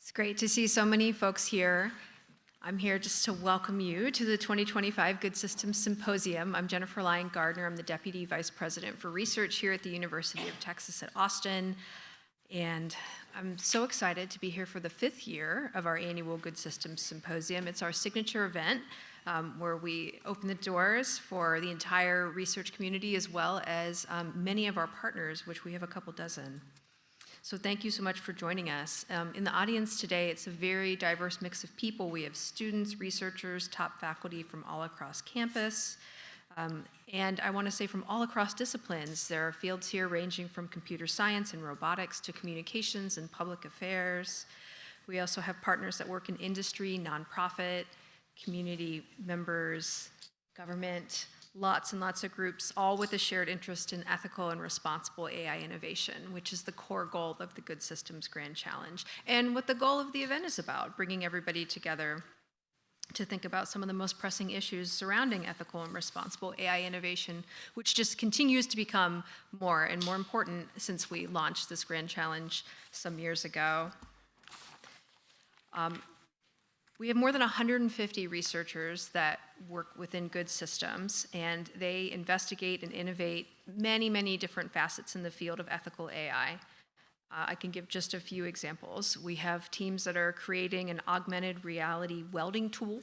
It's great to see so many folks here. I'm here just to welcome you to the 2025 Good Systems Symposium. I'm Jennifer Lyon Gardner. I'm the Deputy Vice President for Research here at the University of Texas at Austin. And I'm so excited to be here for the 5th year of our annual Good Systems Symposium. It's our signature event where we open the doors for the entire research community as well as many of our partners, which we have a couple dozen. So thank you so much for joining us. In the audience today, it's a very diverse mix of people. We have students, researchers, top faculty from all across campus. And I want to say from all across disciplines. There are fields here ranging from computer science and robotics to communications and public affairs. We also have partners that work in industry, nonprofit, community members, government, lots and lots of groups, all with a shared interest in ethical and responsible AI innovation, which is the core goal of the Good Systems Grand Challenge, and what the goal of the event is about, bringing everybody together to think about some of the most pressing issues surrounding ethical and responsible AI innovation, which just continues to become more and more important since we launched this Grand Challenge some years ago. We have more than 150 researchers that work within Good Systems, and they investigate and innovate many, many different facets in the field of ethical AI. I can give just a few examples. We have teams that are creating an augmented reality welding tool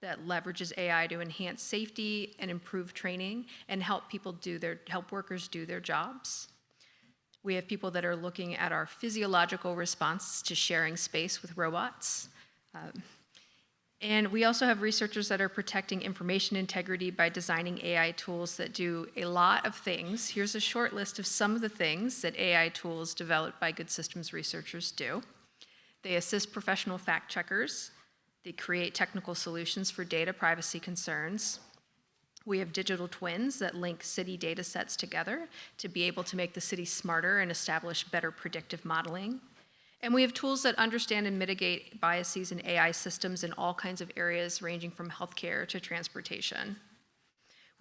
that leverages AI to enhance safety and improve training and help workers do their jobs. We have people that are looking at our physiological response to sharing space with robots. And we also have researchers that are protecting information integrity by designing AI tools that do a lot of things. Here's a short list of some of the things that AI tools developed by Good Systems researchers do. They assist professional fact checkers. They create technical solutions for data privacy concerns. We have digital twins that link city data sets together to be able to make the city smarter and establish better predictive modeling. And we have tools that understand and mitigate biases in AI systems in all kinds of areas, ranging from healthcare to transportation.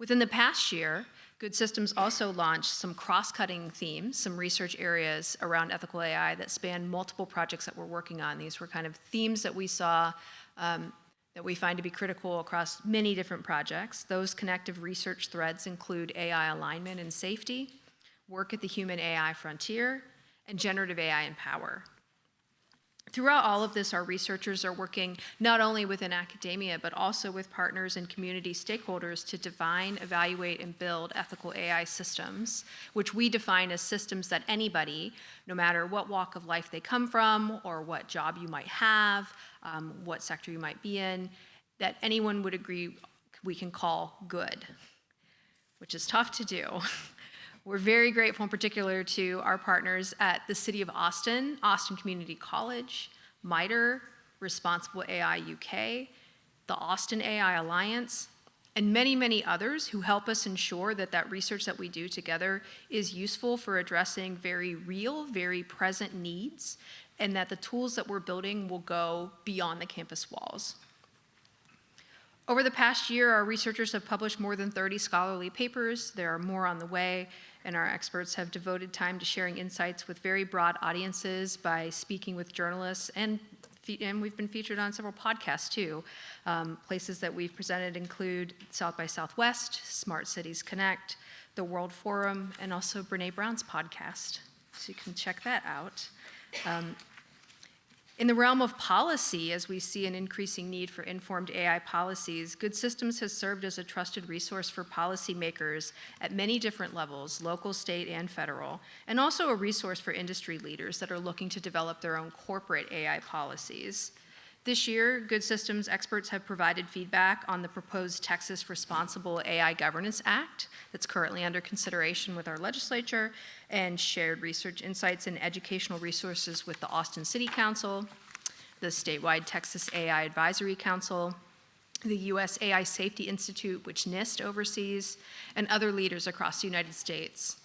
Within the past year, Good Systems also launched some cross-cutting themes, some research areas around ethical AI that span multiple projects that we're working on. These were kind of themes that we saw that we find to be critical across many different projects. Those connective research threads include AI alignment and safety, work at the human AI frontier, and generative AI in power. Throughout all of this, our researchers are working not only within academia, but also with partners and community stakeholders to define, evaluate, and build ethical AI systems, which we define as systems that anybody, no matter what walk of life they come from, or what job you might have, what sector you might be in, that anyone would agree we can call good, which is tough to do. We're very grateful in particular to our partners at the City of Austin, Austin Community College, MITRE, Responsible AI UK, the Austin AI Alliance, and many, many others who help us ensure that that research that we do together is useful for addressing very real, very present needs, and that the tools that we're building will go beyond the campus walls. Over the past year, our researchers have published more than 30 scholarly papers. There are more on the way, and our experts have devoted time to sharing insights with very broad audiences by speaking with journalists, and we've been featured on several podcasts too. Places that we've presented include South by Southwest, Smart Cities Connect, the World Forum, and also Brene Brown's podcast, so you can check that out. In the realm of policy, as we see an increasing need for informed AI policies, Good Systems has served as a trusted resource for policymakers at many different levels, local, state, and federal, and also a resource for industry leaders that are looking to develop their own corporate AI policies. This year, Good Systems experts have provided feedback on the proposed Texas Responsible AI Governance Act that's currently under consideration with our legislature, and shared research insights and educational resources with the Austin City Council, the statewide Texas AI Advisory Council, the U.S. AI Safety Institute, which NIST oversees, and other leaders across the United States.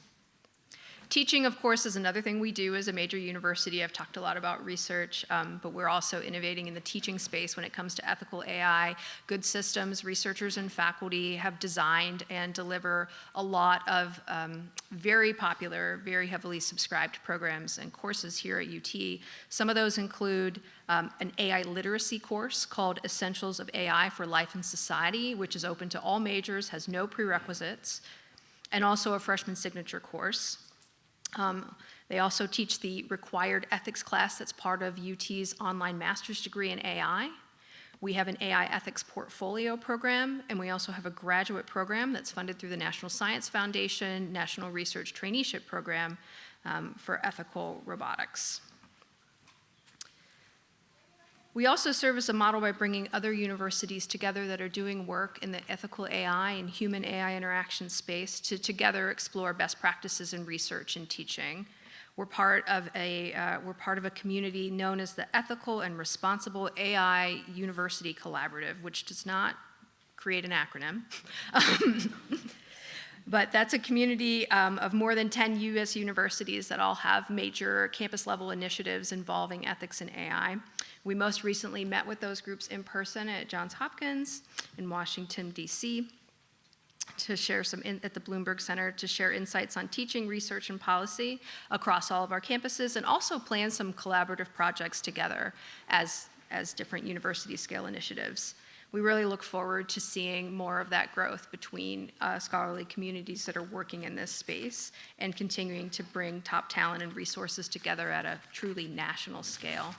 Teaching, of course, is another thing we do as a major university. I've talked a lot about research, but we're also innovating in the teaching space when it comes to ethical AI. Good Systems researchers and faculty have designed and deliver a lot of very popular, very heavily subscribed programs and courses here at UT. Some of those include an AI literacy course called Essentials of AI for Life and Society, which is open to all majors, has no prerequisites, and also a freshman signature course. They also teach the required ethics class that's part of UT's online master's degree in AI. We have an AI ethics portfolio program, and we also have a graduate program that's funded through the National Science Foundation National Research Traineeship Program for ethical robotics. We also serve as a model by bringing other universities together that are doing work in the ethical AI and human AI interaction space to together explore best practices in research and teaching. We're part of a community known as the Ethical and Responsible AI University Collaborative, which does not create an acronym. But that's a community of more than 10 US universities that all have major campus-level initiatives involving ethics and AI. We most recently met with those groups in person at Johns Hopkins in Washington, D.C., to share at the Bloomberg Center to share insights on teaching, research, and policy across all of our campuses, and also plan some collaborative projects together as different university-scale initiatives. We really look forward to seeing more of that growth between scholarly communities that are working in this space and continuing to bring top talent and resources together at a truly national scale.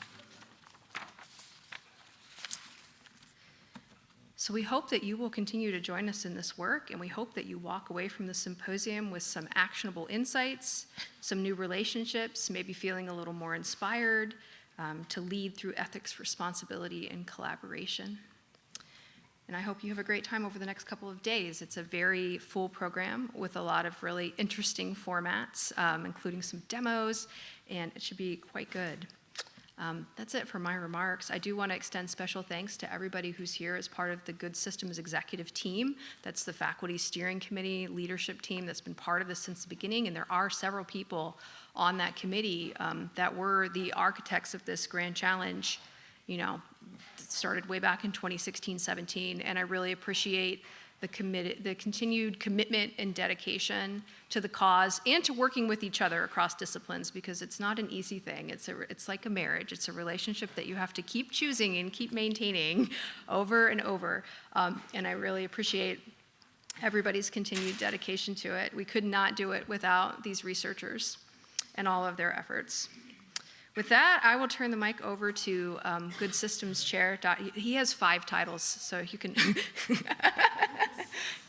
So we hope that you will continue to join us in this work, and we hope that you walk away from the symposium with some actionable insights, some new relationships, maybe feeling a little more inspired to lead through ethics, responsibility, and collaboration. And I hope you have a great time over the next couple of days. It's a very full program with a lot of really interesting formats, including some demos, and it should be quite good. That's it for my remarks. I do want to extend special thanks to everybody who's here as part of the Good Systems executive team. That's the faculty steering committee leadership team that's been part of this since the beginning, and there are several people on that committee that were the architects of this grand challenge. You know, it started way back in 2016-17, and I really appreciate the continued commitment and dedication to the cause and to working with each other across disciplines, because it's not an easy thing. It's like a marriage. It's a relationship that you have to keep choosing and keep maintaining over and over. And I really appreciate everybody's continued dedication to it. We could not do it without these researchers and all of their efforts. With that, I will turn the mic over to Good Systems Chair. He has 5 titles, so you can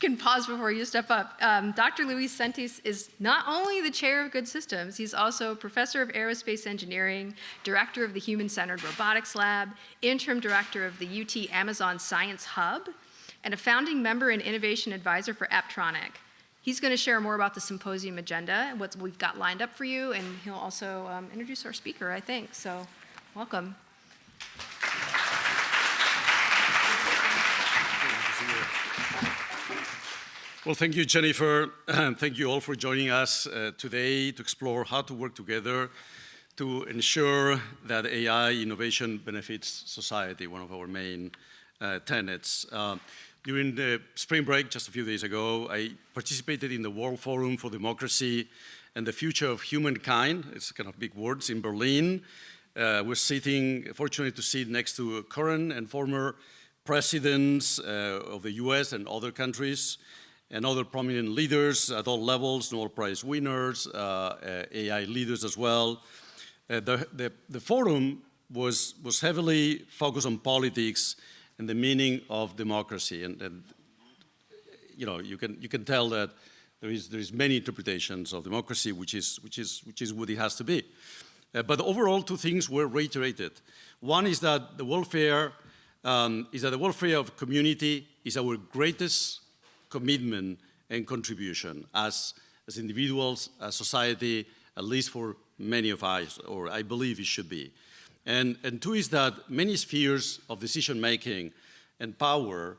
can pause before you step up. Dr. Luis Sentis is not only the chair of Good Systems, he's also professor of aerospace engineering, director of the Human-Centered Robotics Lab, interim director of the UT Amazon Science Hub, and a founding member and innovation advisor for Apptronic. He's going to share more about the symposium agenda and what we've got lined up for you, and he'll also introduce our speaker, I think. So, welcome. Well, thank you, Jennifer, and thank you all for joining us today to explore how to work together to ensure that AI innovation benefits society, one of our main tenets. During the spring break, just a few days ago, I participated in the World Forum for Democracy and the Future of Humankind. It's kind of big words in Berlin. We're fortunate to sit next to current and former presidents of the US and other countries, and other prominent leaders at all levels, Nobel Prize winners, AI leaders as well. The forum was heavily focused on politics and the meaning of democracy, and you know, you can tell that there is many interpretations of democracy, which is what it has to be. But overall, 2 things were reiterated. One is that the welfare of community is our greatest commitment and contribution as individuals, as society, at least for many of us, or I believe it should be. And 2 is that many spheres of decision-making and power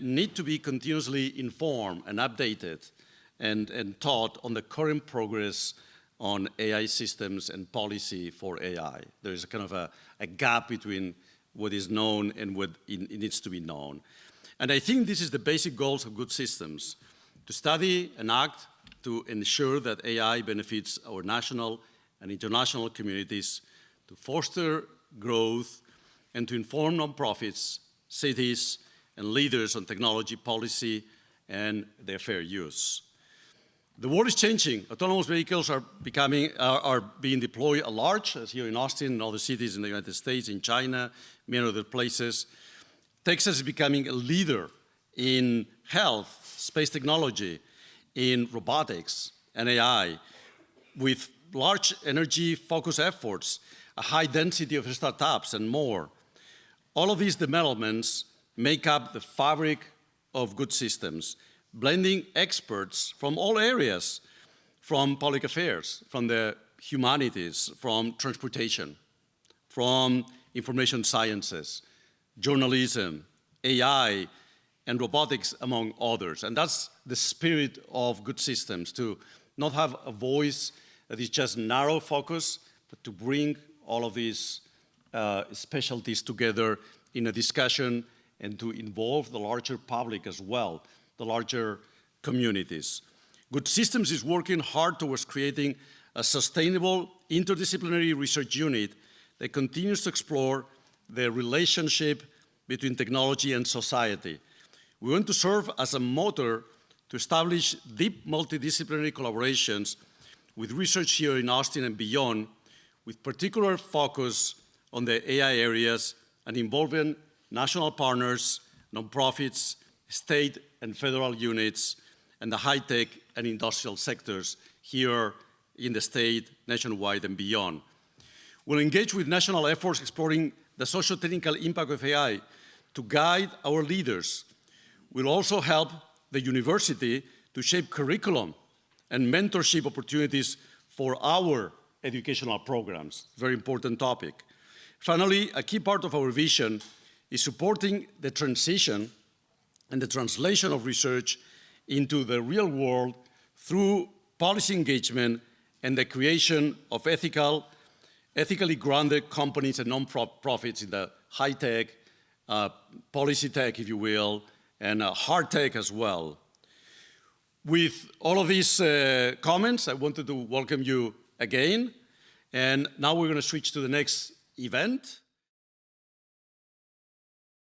need to be continuously informed and updated and taught on the current progress on AI systems and policy for AI. There is a kind of a gap between what is known and what it needs to be known. And I think this is the basic goals of good systems: to study and act to ensure that AI benefits our national and international communities, to foster growth, and to inform nonprofits, cities, and leaders on technology policy and their fair use. The world is changing. Autonomous vehicles are being deployed at large, as here in Austin and other cities in the United States, in China, many other places. Texas is becoming a leader in health, space technology, in robotics and AI, with large energy-focused efforts, a high density of startups, and more. All of these developments make up the fabric of good systems, blending experts from all areas, from public affairs, from the humanities, from transportation, from information sciences, journalism, AI, and robotics, among others. And that's the spirit of good systems, to not have a voice that is just narrow focus, but to bring all of these specialties together in a discussion and to involve the larger public as well, the larger communities. Good Systems is working hard towards creating a sustainable interdisciplinary research unit that continues to explore the relationship between technology and society. We want to serve as a motor to establish deep multidisciplinary collaborations with research here in Austin and beyond, with particular focus on the AI areas and involving national partners, nonprofits, state and federal units, and the high-tech and industrial sectors here in the state, nationwide, and beyond. We'll engage with national efforts exploring the socio-technical impact of AI to guide our leaders. We'll also help the university to shape curriculum and mentorship opportunities for our educational programs. Very important topic. Finally, a key part of our vision is supporting the transition and the translation of research into the real world through policy engagement and the creation of ethically grounded companies and non-profits in the high-tech, policy tech, if you will, and hard tech as well. With all of these comments, I wanted to welcome you again. And now we're going to switch to the next event.